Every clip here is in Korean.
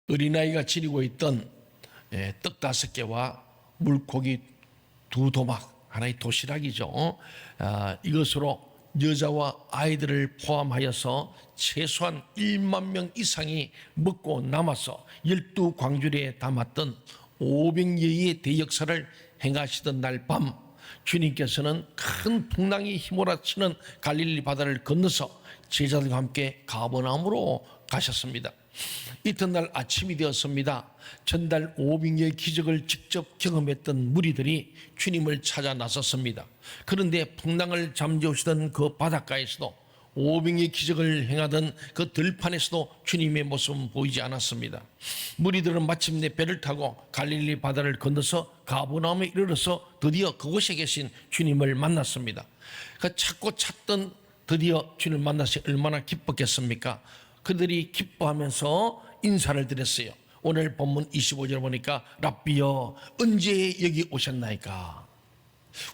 어린아이가 지니고 있던 떡 5개와 물고기 2도막, 하나의 도시락이죠. 이것으로 여자와 아이들을 포함하여서 최소한 1만 명 이상이 먹고 남아서 12광주리에 담았던 500여의 대역사를 행하시던 날 밤, 주님께서는 큰 풍랑이 휘몰아치는 갈릴리 바다를 건너서 제자들과 함께 가버나움으로 가셨습니다. 이튿날 아침이 되었습니다. 전달 500여의 기적을 직접 경험했던 무리들이 주님을 찾아 나섰습니다. 그런데 풍랑을 잠재우시던 그 바닷가에서도 500여의 기적을 행하던 그 들판에서도 주님의 모습은 보이지 않았습니다. 무리들은 마침내 배를 타고 갈릴리 바다를 건너서 가버나움에 이르러서 드디어 그곳에 계신 주님을 만났습니다. 찾던 드디어 주님을 만나서 얼마나 기뻤겠습니까? 그들이 기뻐하면서 인사를 드렸어요. 오늘 본문 25절 보니까 랍비여 언제 여기 오셨나이까?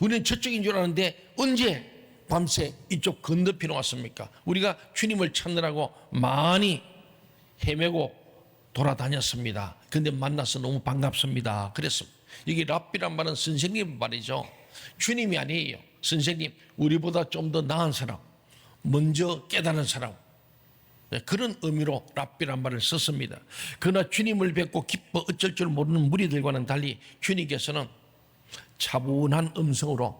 우리는 저쪽인 줄 아는데 언제 밤새 이쪽 건너편에 왔습니까? 우리가 주님을 찾느라고 많이 헤매고 돌아다녔습니다. 그런데 만나서 너무 반갑습니다. 그랬습니다. 여기 랍비란 말은 선생님 말이죠. 주님이 아니에요. 선생님, 우리보다 좀 더 나은 사람, 먼저 깨달은 사람, 그런 의미로 랍비란 말을 썼습니다. 그러나 주님을 뵙고 기뻐 어쩔 줄 모르는 무리들과는 달리 주님께서는 차분한 음성으로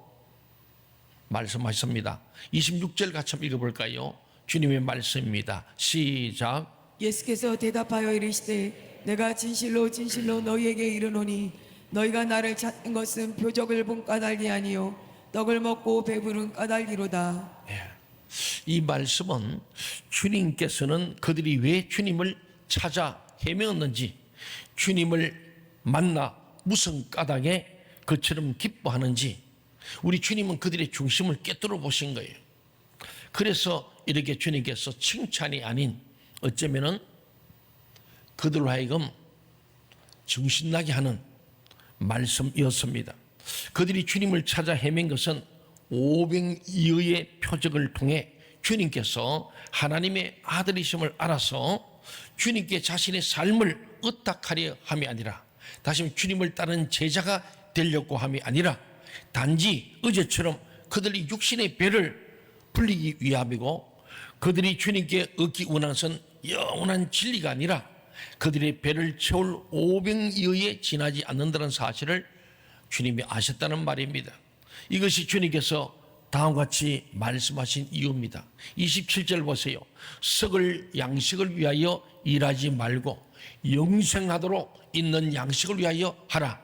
말씀하셨습니다. 26절 같이 한번 읽어볼까요? 주님의 말씀입니다. 시작. 예수께서 대답하여 이르시되 내가 진실로 진실로 너희에게 이르노니 너희가 나를 찾는 것은 표적을 본 까닭이 아니요 떡을 먹고 배부른 까닭이로다. 이 말씀은 주님께서는 그들이 왜 주님을 찾아 헤매었는지, 주님을 만나 무슨 까닭에 그처럼 기뻐하는지, 우리 주님은 그들의 중심을 깨뜨려 보신 거예요. 그래서 이렇게 주님께서 칭찬이 아닌 어쩌면은 그들로 하여금 정신나게 하는 말씀이었습니다. 그들이 주님을 찾아 헤맨 것은 500여의 표적을 통해 주님께서 하나님의 아들이심을 알아서 주님께 자신의 삶을 의탁하려 함이 아니라, 다시 주님을 따르는 제자가 되려고 함이 아니라, 단지 어제처럼 그들이 육신의 배를 불리기 위함이고, 그들이 주님께 얻기 원하는 것은 영원한 진리가 아니라 그들의 배를 채울 500여에 지나지 않는다는 사실을 주님이 아셨다는 말입니다. 이것이 주님께서 다음과 같이 말씀하신 이유입니다. 27절 보세요. 썩을 양식을 위하여 일하지 말고 영생하도록 있는 양식을 위하여 하라.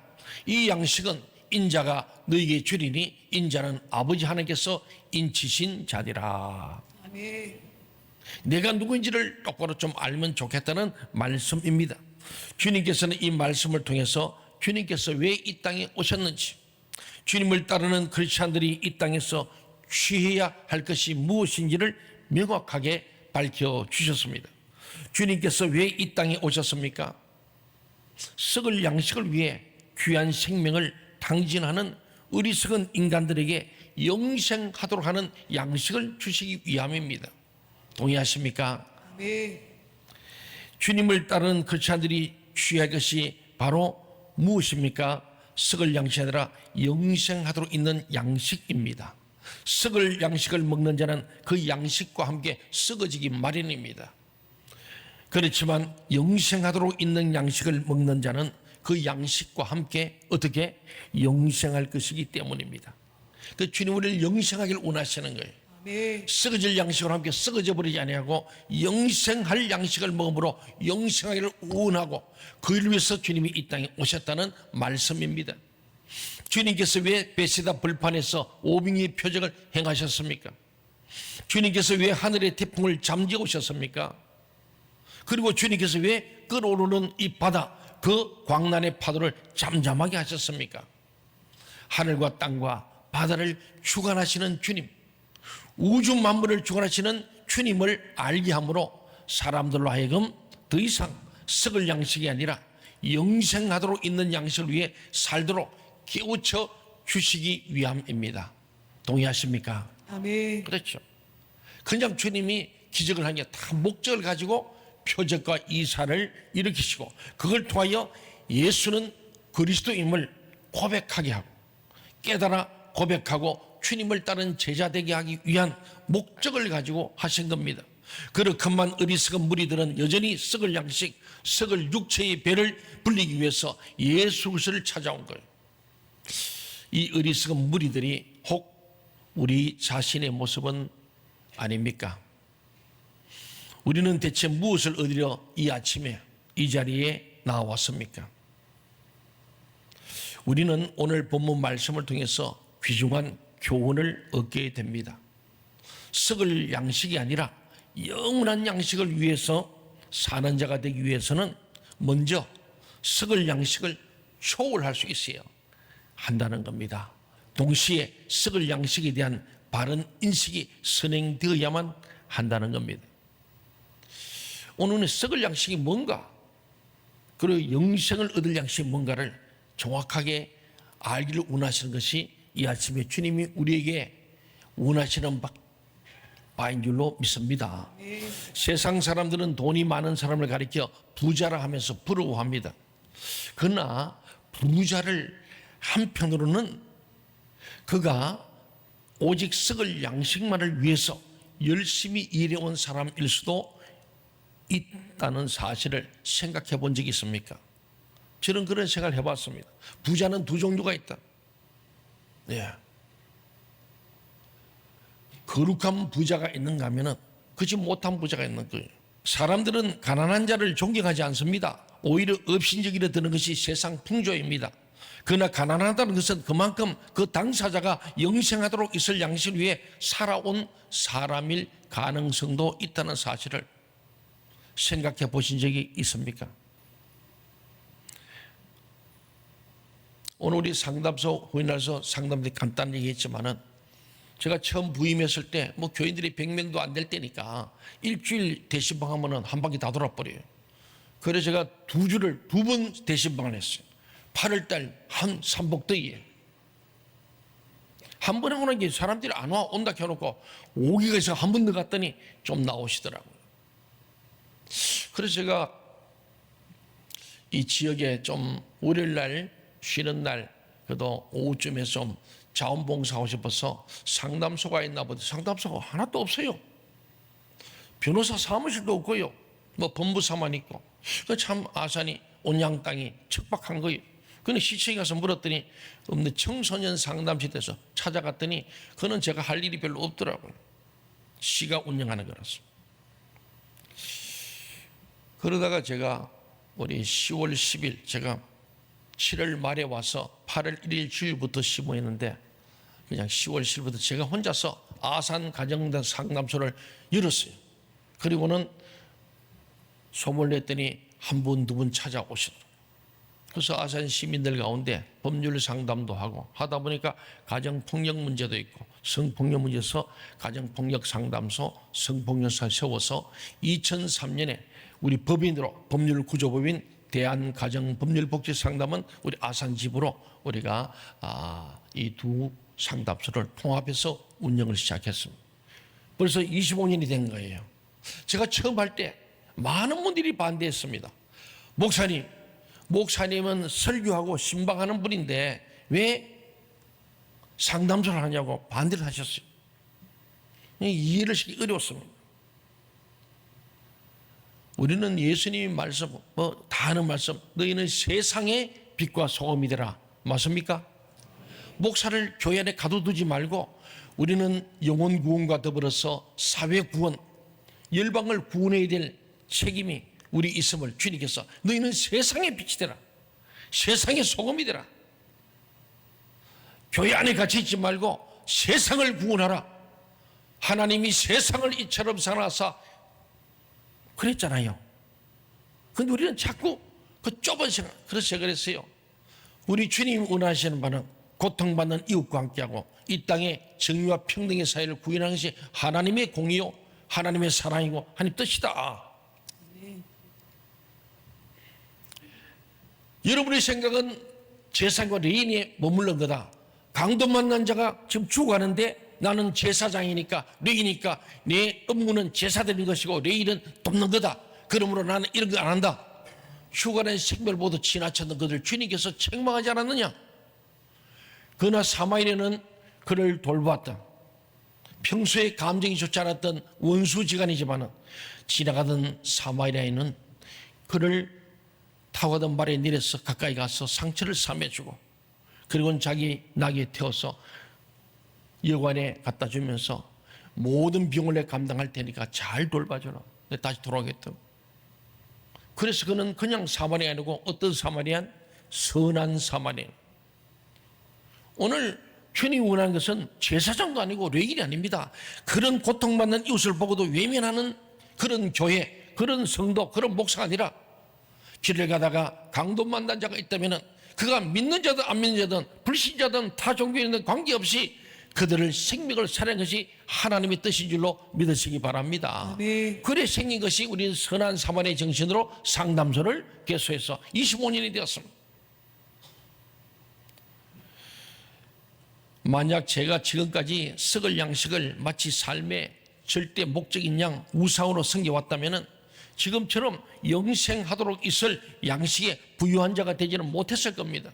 이 양식은 인자가 너희에게 주리니 인자는 아버지 하나님께서 인치신 자니라. 아멘. 내가 누구인지를 똑바로 좀 알면 좋겠다는 말씀입니다. 주님께서는 이 말씀을 통해서 주님께서 왜 이 땅에 오셨는지, 주님을 따르는 크리스찬들이 이 땅에서 취해야 할 것이 무엇인지를 명확하게 밝혀주셨습니다. 주님께서 왜 이 땅에 오셨습니까? 썩을 양식을 위해 귀한 생명을 탕진하는 어리석은 인간들에게 영생하도록 하는 양식을 주시기 위함입니다. 동의하십니까? 아멘. 주님을 따르는 크리스찬들이 취할 것이 바로 무엇입니까? 썩을 양식이 아니라 영생하도록 있는 양식입니다. 썩을 양식을 먹는 자는 그 양식과 함께 썩어지기 마련입니다. 그렇지만 영생하도록 있는 양식을 먹는 자는 그 양식과 함께 어떻게 영생할 것이기 때문입니다. 그 주님 우리를 영생하기를 원하시는 거예요. 아멘. 썩어질 양식으로 함께 썩어져 버리지 아니하고 영생할 양식을 먹음으로 영생하기를 원하고, 그를 위해서 주님이 이 땅에 오셨다는 말씀입니다. 주님께서 왜 베세다 벌판에서 500의 표적을 행하셨습니까? 주님께서 왜 하늘의 태풍을 잠재우셨습니까? 그리고 주님께서 왜 끓어오르는 이 바다, 그 광란의 파도를 잠잠하게 하셨습니까? 하늘과 땅과 바다를 주관하시는 주님, 우주 만물을 주관하시는 주님을 알게 함으로 사람들로 하여금 더 이상 썩을 양식이 아니라 영생하도록 있는 양식을 위해 살도록 깨우쳐 주시기 위함입니다. 동의하십니까? 아멘. 그렇죠. 그냥 주님이 기적을 한 게 다 목적을 가지고 표적과 이사를 일으키시고 그걸 통하여 예수는 그리스도임을 고백하게 하고 깨달아 고백하고 주님을 따른 제자 되게 하기 위한 목적을 가지고 하신 겁니다. 그렇건만 어리석은 무리들은 여전히 썩을 양식, 썩을 육체의 배를 불리기 위해서 예수 그리스도를 찾아온 거예요. 이 어리석은 무리들이 혹 우리 자신의 모습은 아닙니까? 우리는 대체 무엇을 얻으려 이 아침에 이 자리에 나왔습니까? 우리는 오늘 본문 말씀을 통해서 귀중한 교훈을 얻게 됩니다. 썩을 양식이 아니라 영원한 양식을 위해서 사는 자가 되기 위해서는 먼저 썩을 양식을 초월할 수 있어야 한다는 겁니다. 동시에 썩을 양식에 대한 바른 인식이 선행되어야만 한다는 겁니다. 오늘은 썩을 양식이 뭔가, 그리고 영생을 얻을 양식이 뭔가를 정확하게 알기를 원하시는 것이 이 아침에 주님이 우리에게 원하시는 바인 줄로 믿습니다. 세상 사람들은 돈이 많은 사람을 가리켜 부자라 하면서 부러워합니다. 그러나 부자를 한편으로는 그가 오직 썩을 양식만을 위해서 열심히 일해온 사람일 수도 있다는 사실을 생각해 본 적이 있습니까? 저는 그런 생각을 해봤습니다. 부자는 두 종류가 있다. 예. 거룩한 부자가 있는가 하면은 그렇지 못한 부자가 있는 거예요. 사람들은 가난한 자를 존경하지 않습니다. 오히려 업신여기려 드는 것이 세상 풍조입니다. 그러나 가난하다는 것은 그만큼 그 당사자가 영생하도록 있을 양식을 위해 살아온 사람일 가능성도 있다는 사실을 생각해 보신 적이 있습니까? 오늘 우리 상담소 후인날서 상담들이 간단히 얘기했지만은 제가 처음 부임했을 때 뭐 교인들이 100명도 안 될 때니까 일주일 대신방 하면은 한 바퀴 다 돌아버려요. 그래서 제가 두 번 대신방을 했어요. 8월달 한 삼복더위에 한 번 하고 나니 사람들이 안 와 온다 해놓고 오기가 있어 한 번 더 갔더니 좀 나오시더라고요. 그래서 제가 이 지역에 좀 월요일날 쉬는 날 그래도 오후쯤에 좀 자원봉사하고 싶어서 상담소가 있나 보다. 상담소가 하나도 없어요. 변호사 사무실도 없고요. 뭐 법무사만 있고. 참 아산이 온양 땅이 척박한 거예요. 그는 시청에 가서 물었더니 없는 청소년 상담실에서 찾아갔더니 그는 제가 할 일이 별로 없더라고요. 시가 운영하는 거라서. 그러다가 제가 우리 10월 10일 제가 7월 말에 와서 8월 1일 주일부터 시무했는데 그냥 10월 10일부터 제가 혼자서 아산 가정당 상담소를 열었어요. 그리고는 소문을 냈더니 한 분, 두 분 찾아오시더라고요. 그래서 아산 시민들 가운데 법률 상담도 하고 하다 보니까 가정폭력 문제도 있고 성폭력 문제에서 가정폭력 상담소, 성폭력사 세워서 2003년에 우리 법인으로 법률구조법인 대한가정법률복지상담은 우리 아산집으로 우리가 이 두 상담소를 통합해서 운영을 시작했습니다. 벌써 25년이 된 거예요. 제가 처음 할 때 많은 분들이 반대했습니다. 목사님은 설교하고 신방하는 분인데 왜 상담소를 하냐고 반대를 하셨어요. 이해를 시키기 어려웠습니다. 우리는 예수님의 말씀, 다 아는 말씀, 너희는 세상의 빛과 소금이 되라. 맞습니까? 목사를 교회 안에 가둬두지 말고 우리는 영혼 구원과 더불어서 사회 구원, 열방을 구원해야 될 책임이 우리 있음을 주님께서 너희는 세상의 빛이 되라. 세상의 소금이 되라. 교회 안에 갇혀 있지 말고 세상을 구원하라. 하나님이 세상을 이처럼 사랑하사 그랬잖아요. 근데 우리는 자꾸 그 좁은 생각, 그래서 제가 그랬어요. 우리 주님 원하시는 바는 고통받는 이웃과 함께하고 이 땅에 정의와 평등의 사회를 구현하는 것이 하나님의 공의요, 하나님의 사랑이고 하나님 뜻이다. 여러분의 생각은 제사장과 레인에 머물른 거다. 강도 만난 자가 지금 죽어가는데 나는 제사장이니까 레이니까 내 업무는 제사 드리는 것이고 레인은 돕는 거다. 그러므로 나는 이런 거 안 한다. 휴가낸 생멸보도 지나쳤던 그들 주님께서 책망하지 않았느냐? 그러나 사마리아는 그를 돌보았다. 평소에 감정이 좋지 않았던 원수지간이지만 지나가던 사마리아인은 그를 타고 가던 말에 내려서 가까이 가서 상처를 싸매주고, 그리고는 자기 나귀에 태워서 여관에 갖다 주면서 모든 비용을 내 감당할 테니까 잘 돌봐줘라. 다시 돌아오겠다고. 그래서 그는 그냥 사마리아 아니고 어떤 사마리안? 선한 사마리안. 오늘 주님이 원하는 것은 제사장도 아니고 레위인이 아닙니다. 그런 고통받는 이웃을 보고도 외면하는 그런 교회, 그런 성도, 그런 목사가 아니라 길을 가다가 강도 만난 자가 있다면 그가 믿는 자든 안 믿는 자든 불신자든 타 종교인든 관계없이 그들을 생명을 살리는 것이 하나님의 뜻인 줄로 믿으시기 바랍니다. 아멘. 그래 생긴 것이 우리는 선한 사마리아의 정신으로 상담소를 개소해서 25년이 되었습니다. 만약 제가 지금까지 썩을 양식을 마치 삶의 절대 목적인 양 우상으로 섬겨왔다면 지금처럼 영생하도록 있을 양식에 부유한 자가 되지는 못했을 겁니다.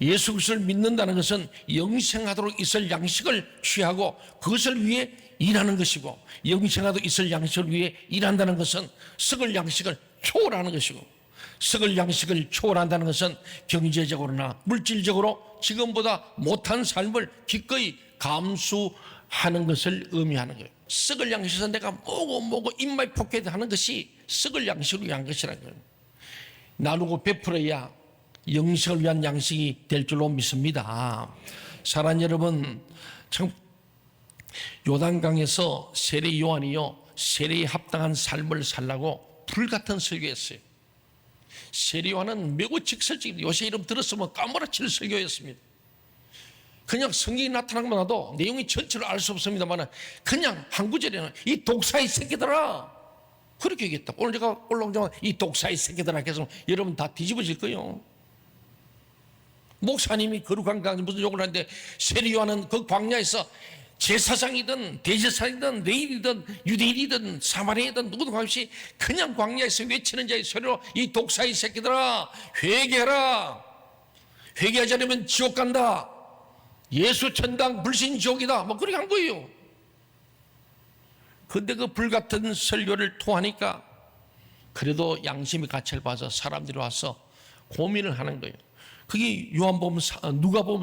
예수 그리스도를 믿는다는 것은 영생하도록 있을 양식을 취하고 그것을 위해 일하는 것이고, 영생하도록 있을 양식을 위해 일한다는 것은 썩을 양식을 초월하는 것이고, 썩을 양식을 초월한다는 것은 경제적으로나 물질적으로 지금보다 못한 삶을 기꺼이 감수하는 것을 의미하는 거예요. 썩을 양식에서 내가 뭐고 입맛 포켓 하는 것이 썩을 양식을 위한 것이라는 거예요. 나누고 베풀어야 영생을 위한 양식이 될 줄로 믿습니다. 사랑하는 여러분, 참 요단강에서 세례 요한이요, 세례에 합당한 삶을 살라고 불같은 설교했어요. 세례 요한은 매우 직설적인, 요새 이름 들었으면 까무라칠 설교였습니다. 그냥 성경이 나타난 것만 봐도 내용이 전체를 알 수 없습니다만 그냥 한 구절에는 이 독사의 새끼들아, 그렇게 얘기했다. 오늘 제가 올라오자마자 이 독사의 새끼들아 해서 여러분 다 뒤집어질 거예요. 목사님이 거룩한 강에 무슨 욕을 하는데 세례 요한은 그 광야에서 제사장이든 대제사장이든 레위인이든 유대인이든 사마리아이든 누구도 관없이 그냥 광야에서 외치는 자의 소리로 이 독사의 새끼들아 회개하라, 회개하지 않으면 지옥 간다, 예수 천당 불신 지옥이다, 뭐 그렇게 한 거예요. 근데 그 불같은 설교를 토하니까 그래도 양심의 가치를 봐서 사람들이 와서 고민을 하는 거예요. 그게 누가복음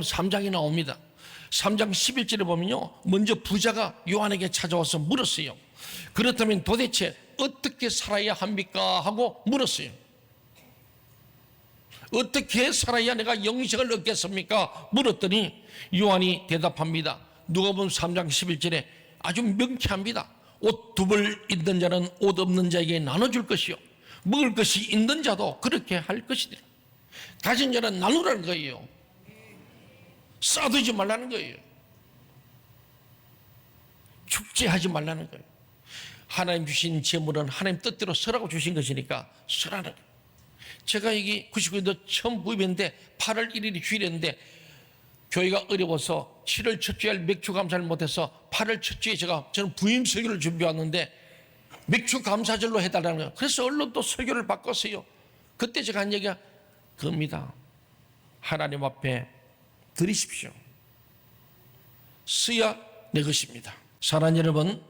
3장에 나옵니다. 3장 11절에 보면요, 먼저 부자가 요한에게 찾아와서 물었어요. 그렇다면 도대체 어떻게 살아야 합니까? 하고 물었어요. 어떻게 살아야 내가 영생을 얻겠습니까? 물었더니 요한이 대답합니다. 누가복음 3장 11절에 아주 명쾌합니다. 옷 두 벌 있는 자는 옷 없는 자에게 나눠줄 것이요, 먹을 것이 있는 자도 그렇게 할 것이니라. 가진 자는 나누라는 거예요. 쌓아두지 말라는 거예요. 축제하지 말라는 거예요. 하나님 주신 재물은 하나님 뜻대로 서라고 주신 것이니까 서라는 거예요. 제가 여기 99년도 처음 구입했는데 8월 1일이 주일이었는데 교회가 어려워서 7월 첫 주에 맥주 감사를 못해서 8월 첫 주에 저는 부임 설교를 준비했는데 맥주 감사절로 해달라는 거예요. 그래서 얼른 또 설교를 바꿨어요. 그때 제가 한 얘기가 그겁니다. 하나님 앞에 드리십시오. 쓰야 내 것입니다. 사랑하는 여러분,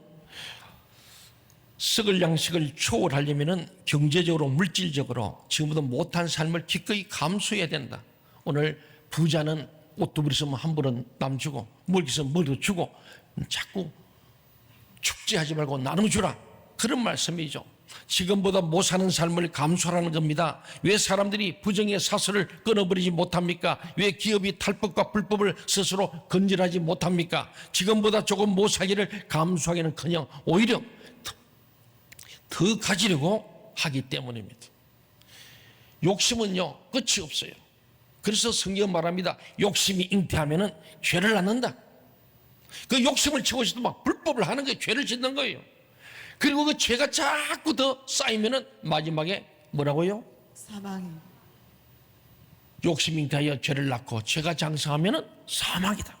썩을 양식을 초월하려면 경제적으로 물질적으로 지금보다 못한 삶을 기꺼이 감수해야 된다. 오늘 부자는 옷 두 벌 있으면 한 벌은 남 주고, 먹을 게 있으면 먹을 주고, 자꾸 축제하지 말고 나눠주라, 그런 말씀이죠. 지금보다 못 사는 삶을 감수하라는 겁니다. 왜 사람들이 부정의 사슬을 끊어버리지 못합니까? 왜 기업이 탈법과 불법을 스스로 건질하지 못합니까? 지금보다 조금 못 사기를 감수하기는커녕 오히려 더 가지려고 하기 때문입니다. 욕심은요, 끝이 없어요. 그래서 성경 말합니다. 욕심이 잉태하면은 죄를 낳는다. 그 욕심을 채우고 싶어도 막 불법을 하는 거예요. 죄를 짓는 거예요. 그리고 그 죄가 자꾸 더 쌓이면은 마지막에 뭐라고요? 사망이. 욕심이 잉태하여 죄를 낳고 죄가 장성하면은 사망이다.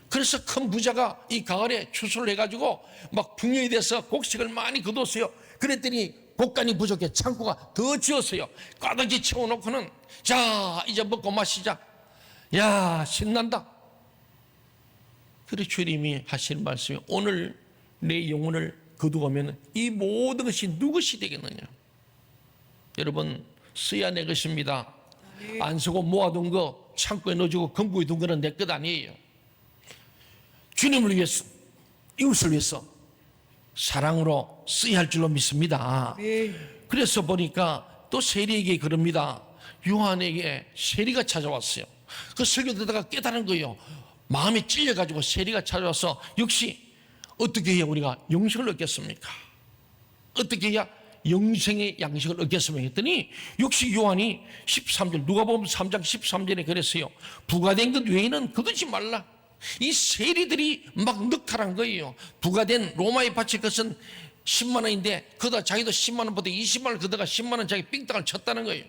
그래서 큰 부자가 이 가을에 추수를 해가지고 막 풍년이 돼서 곡식을 많이 거뒀어요. 그랬더니 곡간이 부족해 창고가 더 지었어요. 가득히 채워놓고는 자 이제 먹고 마시자. 야 신난다. 그래 주님이 하시는 말씀이 오늘 내 영혼을 거두어면 이 모든 것이 누구시 되겠느냐. 여러분 써야 내 것입니다. 안 쓰고 모아둔 거 창고에 넣어주고 금고에 둔 거는 내 것 아니에요. 주님을 위해서 이웃을 위해서 사랑으로 써야 할 줄로 믿습니다. 네. 그래서 보니까 또 세리에게 그럽니다. 요한에게 세리가 찾아왔어요. 그 설교 듣다가 깨달은 거예요. 마음이 찔려가지고 세리가 찾아와서 역시 어떻게 해야 우리가 영생을 얻겠습니까? 어떻게 해야 영생의 양식을 얻겠습니까? 했더니 역시 요한이 13절 누가복음 3장 13절에 그랬어요. 부가된 것 외에는 거두지 말라. 이 세리들이 막 늑탈한 거예요. 부가된 로마에 바칠 것은 10만 원인데 그다 자기도 10만 원보다 20만 원을 그다가 10만 원 자기 삥땅을 쳤다는 거예요.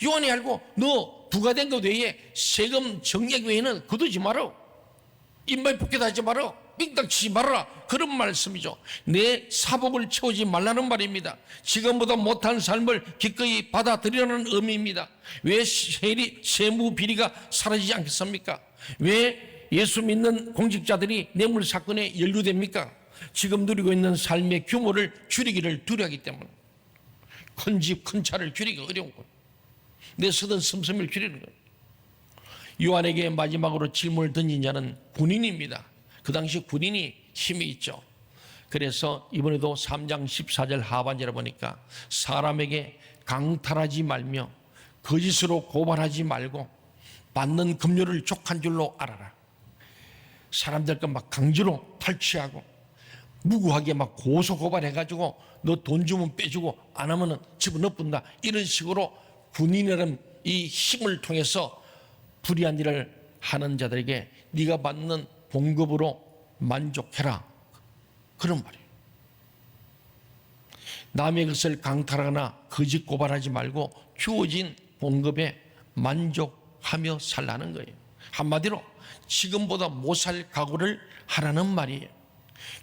요한이 알고 너 부가된 것 외에 세금 정액 외에는 거두지 마라. 입만 붙게도 하지 마라. 삥땅 치지 말아라. 그런 말씀이죠. 내 사복을 채우지 말라는 말입니다. 지금보다 못한 삶을 기꺼이 받아들이라는 의미입니다. 왜 세무 비리가 사라지지 않겠습니까? 왜 예수 믿는 공직자들이 뇌물 사건에 연루됩니까? 지금 누리고 있는 삶의 규모를 줄이기를 두려워하기 때문에. 큰 집, 큰 차를 줄이기 어려운 거예요. 내 쓰던 씀씀이를 줄이는 거예요. 요한에게 마지막으로 질문을 던진 자는 군인입니다. 그 당시 군인이 힘이 있죠. 그래서 이번에도 3장 14절 하반절에 보니까 사람에게 강탈하지 말며 거짓으로 고발하지 말고 받는 급료를 족한 줄로 알아라. 사람들과 막 강제로 탈취하고 무고하게 막 고소 고발해가지고 너 돈 주면 빼주고 안 하면은 집어넣는다. 이런 식으로 군인이라는 이 힘을 통해서 불의한 일을 하는 자들에게 네가 받는 봉급으로 만족해라. 그런 말이에요. 남의 것을 강탈하거나 거짓 고발하지 말고 주어진 봉급에 만족하며 살라는 거예요. 한마디로 지금보다 못 살 각오를 하라는 말이에요.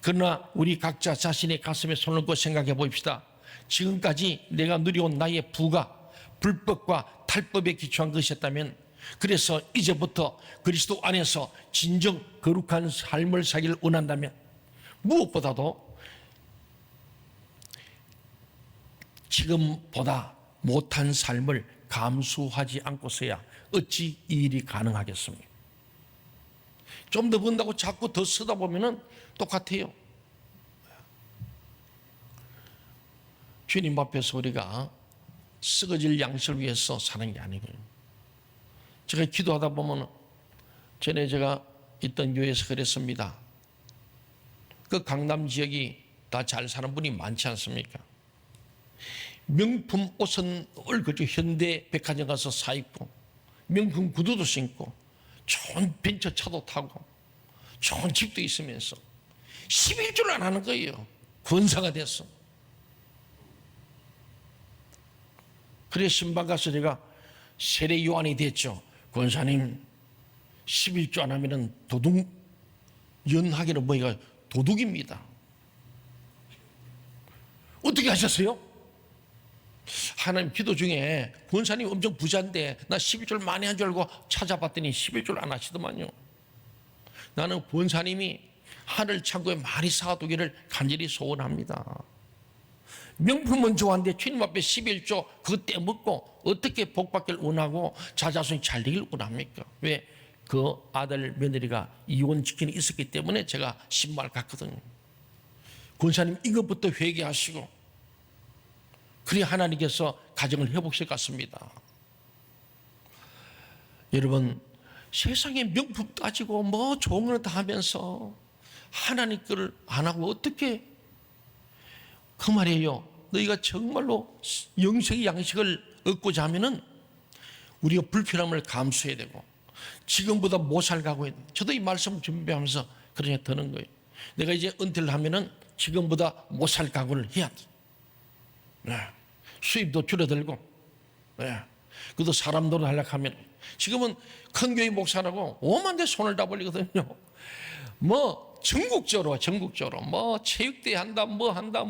그러나 우리 각자 자신의 가슴에 손을 얹고 생각해 봅시다. 지금까지 내가 누려온 나의 부가 불법과 탈법에 기초한 것이었다면, 그래서 이제부터 그리스도 안에서 진정 거룩한 삶을 살기를 원한다면 무엇보다도 지금보다 못한 삶을 감수하지 않고서야 어찌 이 일이 가능하겠습니까? 좀 더 번다고 자꾸 더 쓰다 보면은 똑같아요. 주님 앞에서 우리가 썩어질 양식을 위해서 사는 게 아니고요. 제가 기도하다 보면 전에 제가 있던 교회에서 그랬습니다. 그 강남 지역이 다 잘 사는 분이 많지 않습니까? 명품 옷은 얼굴 현대 백화점 가서 사 입고 명품 구두도 신고 좋은 벤처 차도 타고 좋은 집도 있으면서 11조를 안 하는 거예요. 권사가 됐어. 그래 신방 가서 제가 세례 요한이 됐죠. 권사님 11조 안 하면은 도둑, 연하기는 뭐가 도둑입니다. 어떻게 하셨어요? 하나님 기도 중에 권사님 엄청 부자인데 나 11조를 많이 한 줄 알고 찾아봤더니 11조를 안 하시더만요. 나는 권사님이 하늘 창고에 많이 쌓아두기를 간절히 소원합니다. 명품은 좋아하는데 주님 앞에 11조 그거 떼먹고 어떻게 복받기를 원하고 자자손이 잘 되길 원합니까? 왜? 그 아들 며느리가 이혼 직전에 있었기 때문에 제가 신발 갔거든요. 권사님 이것부터 회개하시고 그래 하나님께서 가정을 회복실 것 같습니다. 여러분 세상에 명품 따지고 뭐 좋은 걸 다 하면서 하나님 거를 안 하고 어떻게 그 말이에요. 너희가 정말로 영생의 양식을 얻고자 하면은 우리가 불편함을 감수해야 되고 지금보다 못 살가고 있는 저도 이 말씀 준비하면서 그러냐 드는 거예요. 내가 이제 은퇴를 하면은 지금보다 못 살 각오를 해야 돼. 네. 수입도 줄어들고, 네. 그것도 사람 노릇하려고 하면 지금은 큰 교회 목사라고 오만대 손을 다 벌리거든요. 뭐 전국적으로 뭐 체육대회 한다, 뭐 한다.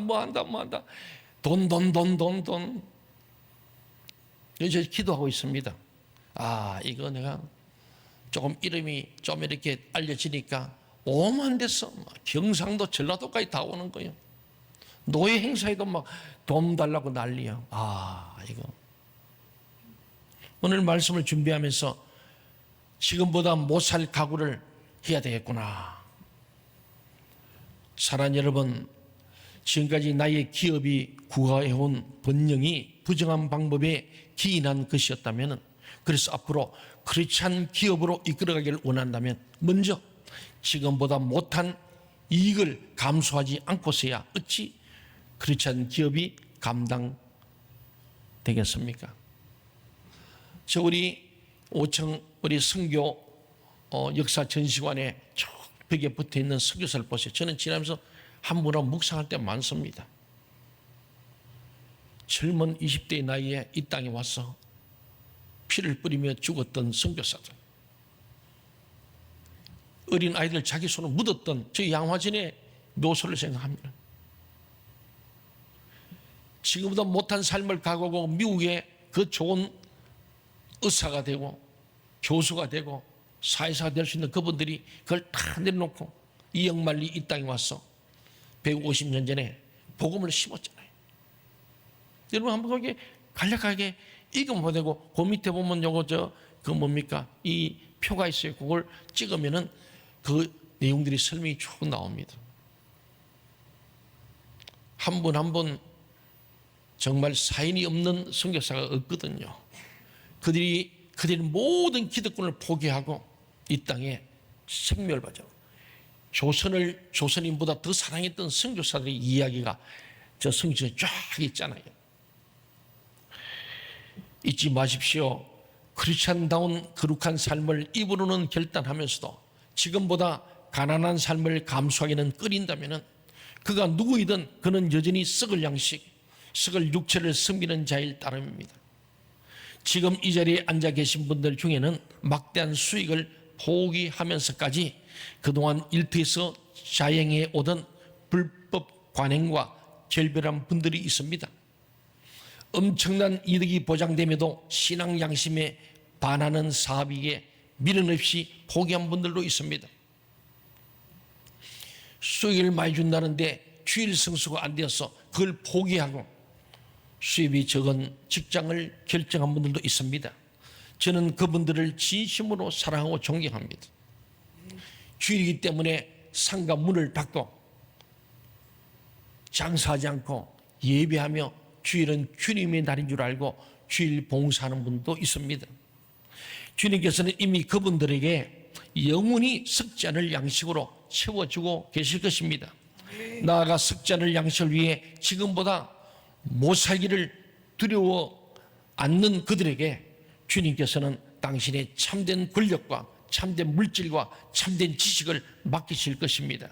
돈. 이제 기도하고 있습니다. 이거 내가 조금 이름이 좀 이렇게 알려지니까 오만 데서 경상도 전라도까지 다 오는 거예요. 노예 행사에도 막 돈 달라고 난리야. 이거 오늘 말씀을 준비하면서 지금보다 못 살 각오를 해야 되겠구나. 사랑하는 여러분, 지금까지 나의 기업이 구가해온 번영이 부정한 방법에 기인한 것이었다면, 그래서 앞으로 크리스찬 기업으로 이끌어가기를 원한다면 먼저 지금보다 못한 이익을 감수하지 않고서야 어찌 크리스찬 기업이 감당되겠습니까? 우리 5층 우리 선교 역사 전시관에 쭉 벽에 붙어 있는 선교사를 보세요. 저는 지나면서 한 분하고 묵상할 때 많습니다. 젊은 20대의 나이에 이 땅에 와서 피를 뿌리며 죽었던 선교사들, 어린 아이들 자기 손을 묻었던 저 양화진의 묘소를 생각합니다. 지금보다 못한 삶을 각오하고 미국에 그 좋은 의사가 되고 교수가 되고 사회사가 될 수 있는 그분들이 그걸 다 내려놓고 이영만리 이 땅에 와서 150년 전에 복음을 심었잖아요. 여러분 한번 거기에 간략하게 읽으면 되고, 그 밑에 보면 그 뭡니까? 이 표가 있어요. 그걸 찍으면은 그 내용들이 설명이 쭉 나옵니다. 한 분 한 분 정말 사인이 없는 선교사가 없거든요. 그들이 모든 기득권을 포기하고 이 땅에 생명을 바쳐 조선인보다 더 사랑했던 선교사들의 이야기가 저 성경에 쫙 있잖아요. 잊지 마십시오. 크리스찬다운 거룩한 삶을 입으로는 결단하면서도 지금보다 가난한 삶을 감수하기는 꺼린다면 그가 누구이든 그는 여전히 썩을 양식, 썩을 육체를 섬기는 자일 따름입니다. 지금 이 자리에 앉아 계신 분들 중에는 막대한 수익을 포기하면서까지 그동안 일터에서 자행해 오던 불법 관행과 결별한 분들이 있습니다. 엄청난 이득이 보장됨에도 신앙 양심에 반하는 사업이기에 미련 없이 포기한 분들도 있습니다. 수익을 많이 준다는데 주일 성수가 안 되어서 그걸 포기하고 수입이 적은 직장을 결정한 분들도 있습니다. 저는 그분들을 진심으로 사랑하고 존경합니다. 주일이기 때문에 상가 문을 닫고 장사하지 않고 예배하며 주일은 주님의 날인 줄 알고 주일 봉사하는 분도 있습니다. 주님께서는 이미 그분들에게 영원히 썩지 않을 양식으로 채워주고 계실 것입니다. 나아가 썩지 않을 양식을 위해 지금보다 못 살기를 두려워 않는 그들에게 주님께서는 당신의 참된 권력과 참된 물질과 참된 지식을 맡기실 것입니다.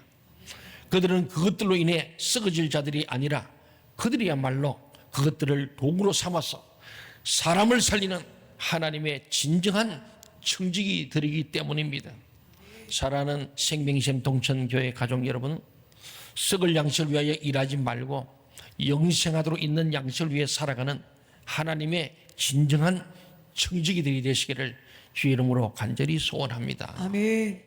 그들은 그것들로 인해 썩어질 자들이 아니라 그들이야말로 그것들을 도구로 삼아서 사람을 살리는 하나님의 진정한 청지기 들이기 때문입니다. 사랑하는 생명샘 동천교회 가족 여러분, 썩을 양식을 위하여 일하지 말고 영생하도록 있는 양식을 위해 살아가는 하나님의 진정한 청지기들이 되시기를 주의 이름으로 간절히 소원합니다. 아멘.